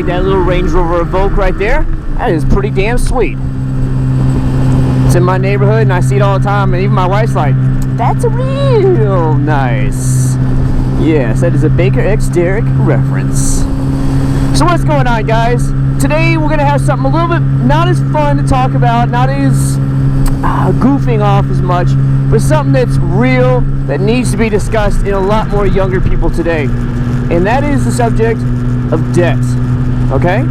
like that little Range Rover Evoque right there. That is pretty damn sweet. It's in my neighborhood and I see it all the time, and even my wife's like, that's real nice. Yes, that is a Baker X Derrick reference. So what's going on, guys? Today we're gonna have something a little bit not as fun to talk about, not as goofing off as much, but something that's real, that needs to be discussed in a lot more younger people today. And that is the subject of debt, okay?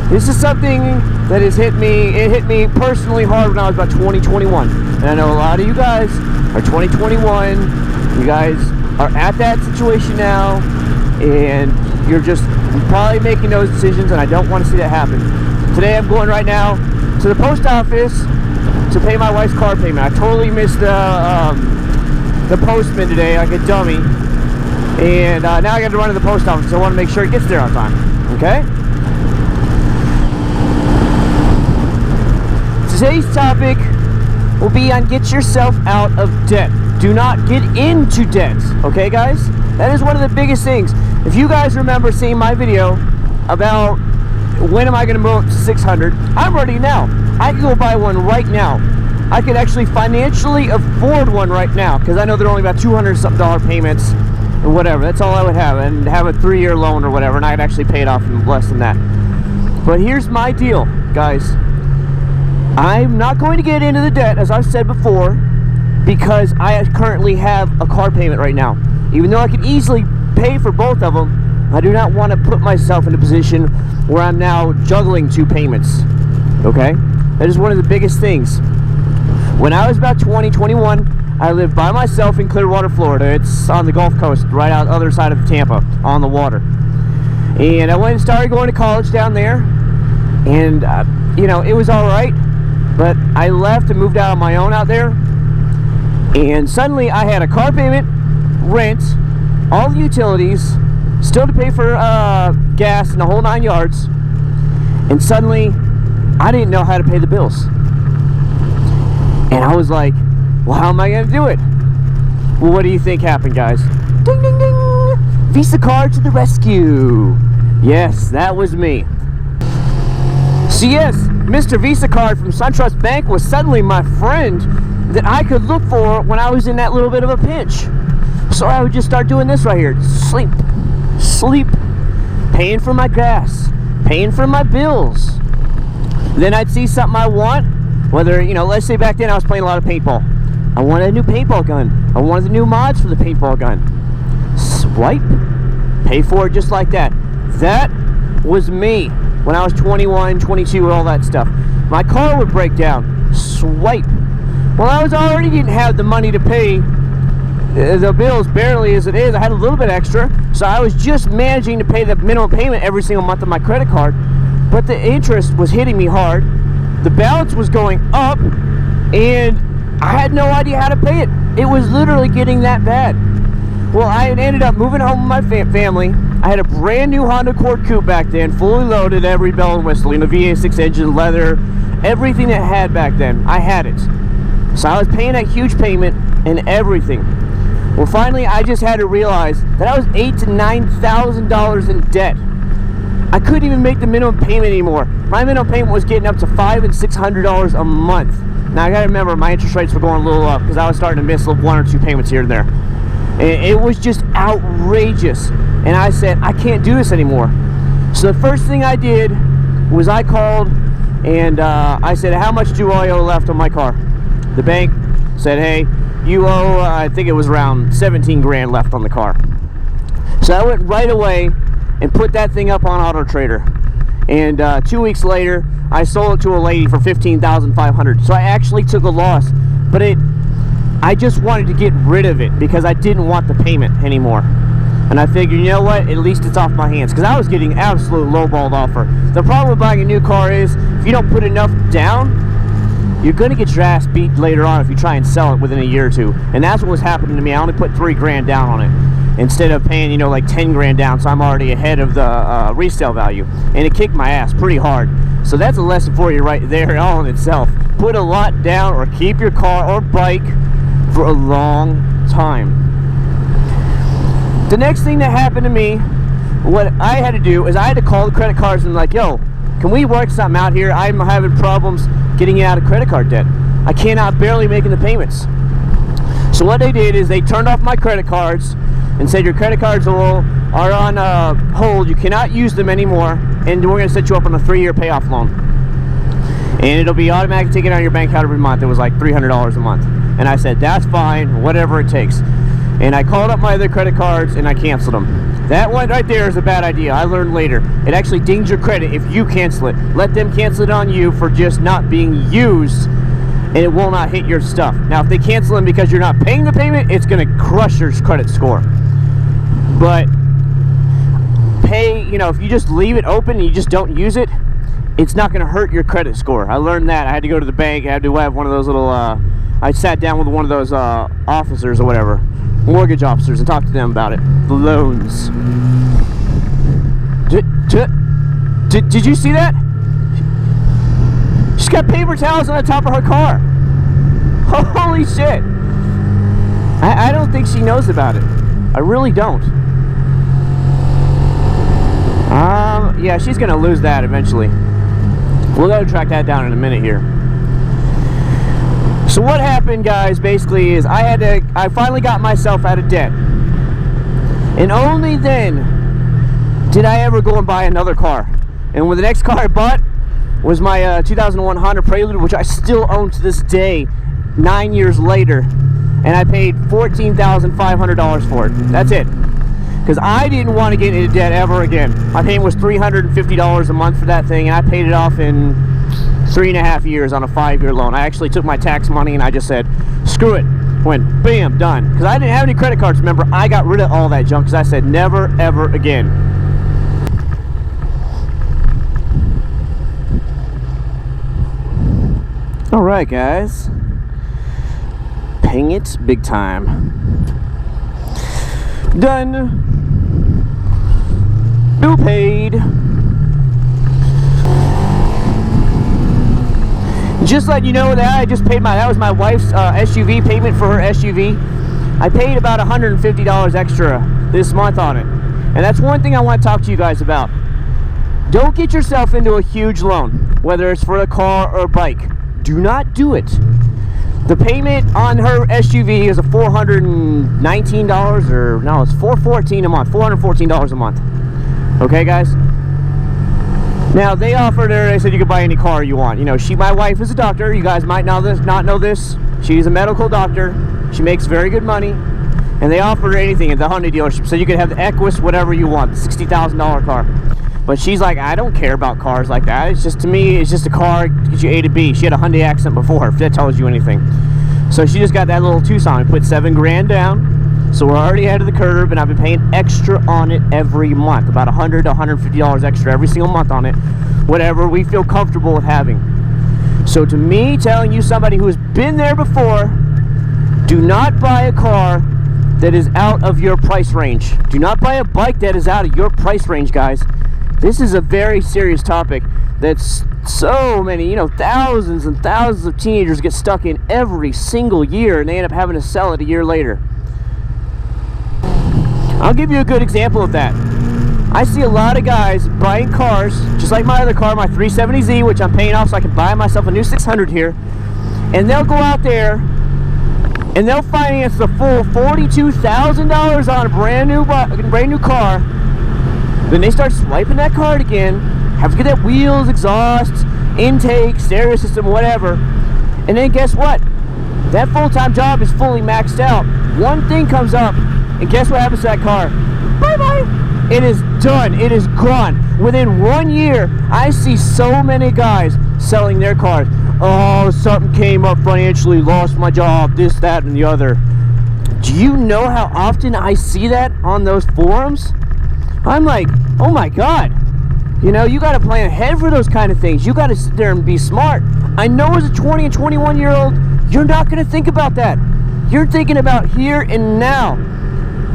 This is something that has hit me, it hit me personally hard when I was about 20, 21. And I know a lot of you guys are 20, 21, you guys are at that situation now, and you're just probably making those decisions, and I don't want to see that happen. Today I'm going right now to the post office to pay my wife's car payment. I totally missed the postman today like a dummy, and now I got to run to the post office, so I want to make sure it gets there on time. Okay? Today's topic will be on get yourself out of debt. Do not get into debt. Okay, guys? That is one of the biggest things. If you guys remember seeing my video about when am I going to move up to 600, I'm ready now. I can go buy one right now. I could actually financially afford one right now, because I know they're only about $200-something payments or whatever. That's all I would have, and have a 3-year loan or whatever, and I'd actually pay it off in less than that. But here's my deal, guys. I'm not going to get into the debt, as I've said before, because I currently have a car payment right now. Even though I could easily pay for both of them, I do not want to put myself in a position where I'm now juggling 2 payments. Okay? That is one of the biggest things. When I was about 20, 21, I lived by myself in Clearwater, Florida. It's on the Gulf Coast, right out the other side of Tampa, on the water. And I went and started going to college down there. And, you know, it was alright. But I left and moved out on my own out there. And suddenly I had a car payment, rent, all the utilities, still to pay for gas and the whole 9 yards. And suddenly I didn't know how to pay the bills. And I was like, well, how am I going to do it? Well, what do you think happened, guys? Ding, ding, ding! Visa card to the rescue. Yes, that was me. So yes, Mr. Visa card from SunTrust Bank was suddenly my friend that I could look for when I was in that little bit of a pinch. So I would just start doing this right here. Sleep, sleep, paying for my gas, paying for my bills. Then I'd see something I want, whether, you know, let's say back then I was playing a lot of paintball. I wanted a new paintball gun. I wanted the new mods for the paintball gun. Swipe, pay for it just like that. That was me when I was 21, 22, and all that stuff. My car would break down. Swipe. Well, I already didn't have the money to pay the bills barely as it is. I had a little bit extra, so I was just managing to pay the minimum payment every single month on my credit card. But the interest was hitting me hard. The balance was going up, and I had no idea how to pay it. It was literally getting that bad. Well, I had ended up moving home with my family. I had a brand new Honda Accord Coupe back then, fully loaded, every bell and whistle, you know, VA6 engine, leather, everything it had back then. I had it. So I was paying that huge payment and everything. Well, finally, I just had to realize that I was $8,000 to $9,000 in debt. I couldn't even make the minimum payment anymore. My minimum payment was getting up to $500 and $600 a month. Now, I gotta remember, my interest rates were going a little up because I was starting to miss 1 or 2 payments here and there. And it was just outrageous. And I said, I can't do this anymore. So the first thing I did was I called and I said, how much do I owe left on my car? The bank said, hey, you owe, I think it was around 17 grand left on the car. So I went right away and put that thing up on Auto Trader. And 2 weeks later, I sold it to a lady for $15,500. So I actually took a loss, but I just wanted to get rid of it because I didn't want the payment anymore. And I figured, you know what, at least it's off my hands, because I was getting absolute lowballed offer. The problem with buying a new car is, if you don't put enough down, you're going to get your ass beat later on if you try and sell it within a year or two. And that's what was happening to me. I only put 3 grand down on it, instead of paying, you know, like 10 grand down, so I'm already ahead of the resale value. And it kicked my ass pretty hard. So that's a lesson for you right there all in itself. Put a lot down or keep your car or bike for a long time. The next thing that happened to me what I had to do is I had to call the credit cards and like, yo, can we work something out here? I'm having problems getting out of credit card debt. I cannot, barely making the payments. So what they did is they turned off my credit cards and said your credit cards are on hold. You cannot use them anymore, and we're going to set you up on a 3-year payoff loan. And it'll be automatically taken out of your bank account every month. It was like $300 a month. And I said, that's fine, whatever it takes. And I called up my other credit cards and I canceled them. That one right there is a bad idea. I learned later. It actually dings your credit if you cancel it. Let them cancel it on you for just not being used, and it will not hit your stuff. Now, if they cancel them because you're not paying the payment, it's going to crush your credit score. But pay, you know, if you just leave it open and you just don't use it, it's not going to hurt your credit score. I learned that. I had to go to the bank. I had to have one of those little, I sat down with one of those officers or whatever, mortgage officers, and talked to them about it. The loans. Did you see that? She's got paper towels on the top of her car. Holy shit. I don't think she knows about it. I really don't. Yeah, she's gonna lose that eventually. We'll go track that down in a minute here. So what happened, guys, basically is I finally got myself out of debt. And only then did I ever go and buy another car. And when the next car I bought was my 2001 Honda Prelude, which I still own to this day, 9 years later. And I paid $14,500 for it. That's it. Because I didn't want to get into debt ever again. My payment was $350 a month for that thing, and I paid it off in 3.5 years on a 5-year loan. I actually took my tax money and I just said, screw it. Went, bam, done. Because I didn't have any credit cards, remember. I got rid of all that junk because I said never, ever again. Alright, guys. Paying it big time. Done. Bill paid. Just letting you know that I just paid that was my wife's SUV payment for her SUV. I paid about $150 extra this month on it. And that's one thing I want to talk to you guys about. Don't get yourself into a huge loan, whether it's for a car or a bike. Do not do it. The payment on her SUV is a $419, or no, it's $414 a month, $414 a month. Okay, guys? Now, they offered her, they said you could buy any car you want. You know, my wife is a doctor. You guys might not know this. She's a medical doctor. She makes very good money. And they offered her anything at the Hyundai dealership. So you could have the Equus, whatever you want, the $60,000 car. But she's like, I don't care about cars like that. It's just, to me, it's just a car to get you A to B. She had a Hyundai accent before, if that tells you anything. So she just got that little Tucson. We put $7 grand down. So we're already ahead of the curve, and I've been paying extra on it every month. About $100 to $150 extra every single month on it. Whatever we feel comfortable with having. So to me, telling you, somebody who has been there before, do not buy a car that is out of your price range. Do not buy a bike that is out of your price range, guys. This is a very serious topic that's so many, you know, thousands and thousands of teenagers get stuck in every single year, and they end up having to sell it a year later. I'll give you a good example of that. I see a lot of guys buying cars, just like my other car, my 370Z, which I'm paying off so I can buy myself a new 600 here, and they'll go out there and they'll finance the full $42,000 on a brand new car. Then they start swiping that card again, have to get that wheels, exhaust, intake, stereo system, whatever. And then guess what? That full-time job is fully maxed out. One thing comes up, and guess what happens to that car? Bye-bye. It is done. It is gone. Within 1 year, I see so many guys selling their cars. Oh, something came up financially, lost my job, this, that, and the other. Do you know how often I see that on those forums? I'm like, oh my God. You know, you got to plan ahead for those kind of things. You got to sit there and be smart. I know as a 20 and 21-year-old, you're not going to think about that. You're thinking about here and now.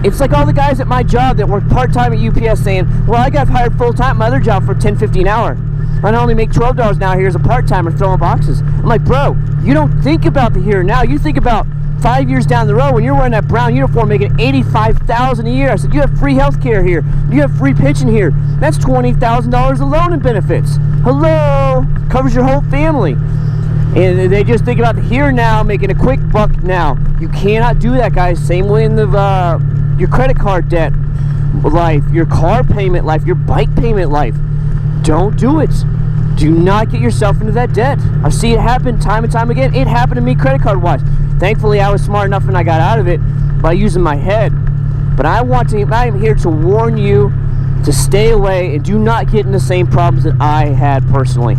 It's like all the guys at my job that work part-time at UPS saying, well, I got hired full-time at my other job for $10.50 an hour. I only make $12 an hour here as a part-timer throwing boxes. I'm like, bro, you don't think about the here and now. You think about 5 years down the road, when you're wearing that brown uniform making $85,000 a year, I said, you have free health care here, you have free pension here, that's $20,000 alone in benefits. Hello, covers your whole family. And they just think about the here and now, making a quick buck now. You cannot do that, guys. Same way in the your credit card debt life, your car payment life, your bike payment life. Don't do it. Do not get yourself into that debt. I've seen it happen time and time again. It happened to me credit card wise. Thankfully, I was smart enough and I got out of it by using my head. But I am here to warn you to stay away and do not get in the same problems that I had personally.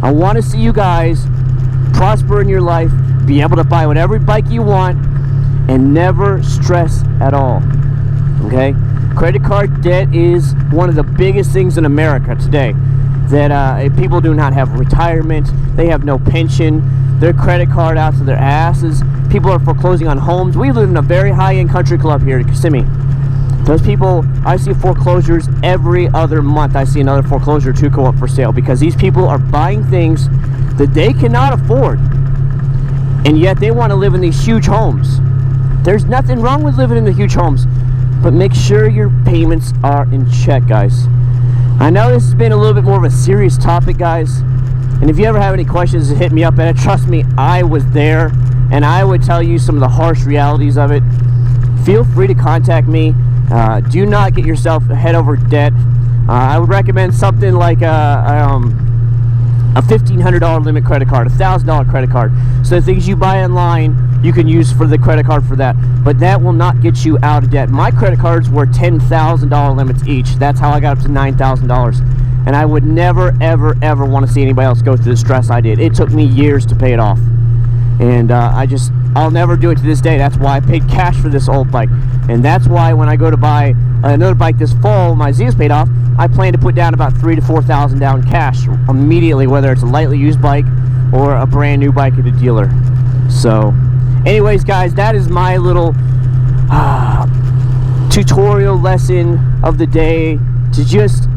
I want to see you guys prosper in your life, be able to buy whatever bike you want, and never stress at all. Okay? Credit card debt is one of the biggest things in America today. That people do not have retirement, they have no pension, their credit card out to their asses. People are foreclosing on homes. We live in a very high-end country club here in Kissimmee. Those people, I see foreclosures every other month. I see another foreclosure or two go up for sale because these people are buying things that they cannot afford, and yet they want to live in these huge homes. There's nothing wrong with living in the huge homes, but make sure your payments are in check, guys. I know this has been a little bit more of a serious topic, guys, and if you ever have any questions, hit me up at it. Trust me, I was there, and I would tell you some of the harsh realities of it. Feel free to contact me. Do not get yourself head over debt. I would recommend something like a $1,500 limit credit card, a $1,000 credit card. So the things you buy online, you can use for the credit card for that. But that will not get you out of debt. My credit cards were $10,000 limits each. That's how I got up to $9,000. And I would never, ever, ever want to see anybody else go through the stress I did. It took me years to pay it off. And I'll never do it to this day. That's why I paid cash for this old bike. And that's why when I go to buy another bike this fall, my Z is paid off, I plan to put down about $3,000 to $4,000 down cash immediately, whether it's a lightly used bike or a brand new bike at a dealer. So anyways, guys, that is my little tutorial lesson of the day, to just,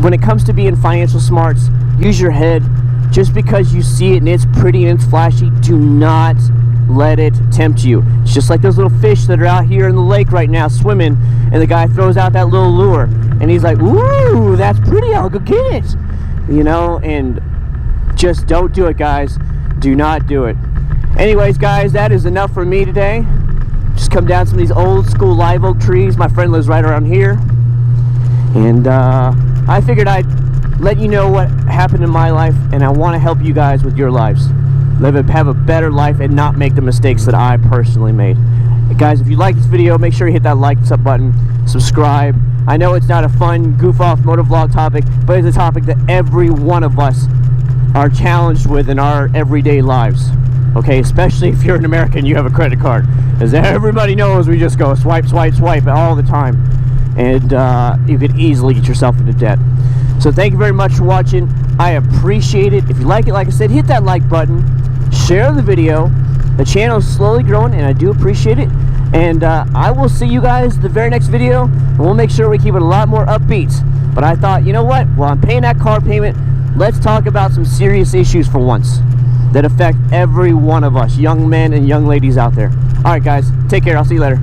when it comes to being financial smarts, use your head. Just because you see it and it's pretty and it's flashy, do not let it tempt you. It's just like those little fish that are out here in the lake right now swimming, and the guy throws out that little lure and he's like, ooh, that's pretty, I'll go get it, you know. And just don't do it, guys. Do not do it. Anyways, guys, that is enough for me today. Just come down some of these old school live oak trees. My friend lives right around here, and I figured I'd let you know what happened in my life, and I want to help you guys with your lives. Have a better life and not make the mistakes that I personally made. Hey guys, if you like this video, make sure you hit that like up button, subscribe. I know it's not a fun goof off motovlog topic, but it's a topic that every one of us are challenged with in our everyday lives. Okay, especially if you're an American, you have a credit card. As everybody knows, we just go swipe, swipe, swipe all the time. And you could easily get yourself into debt. So thank you very much for watching. I appreciate it. If you like it, like I said, hit that like button. Share the video. The channel is slowly growing, and I do appreciate it. And I will see you guys the very next video, and we'll make sure we keep it a lot more upbeat. But I thought, you know what? While I'm paying that car payment, let's talk about some serious issues for once that affect every one of us, young men and young ladies out there. All right, guys. Take care. I'll see you later.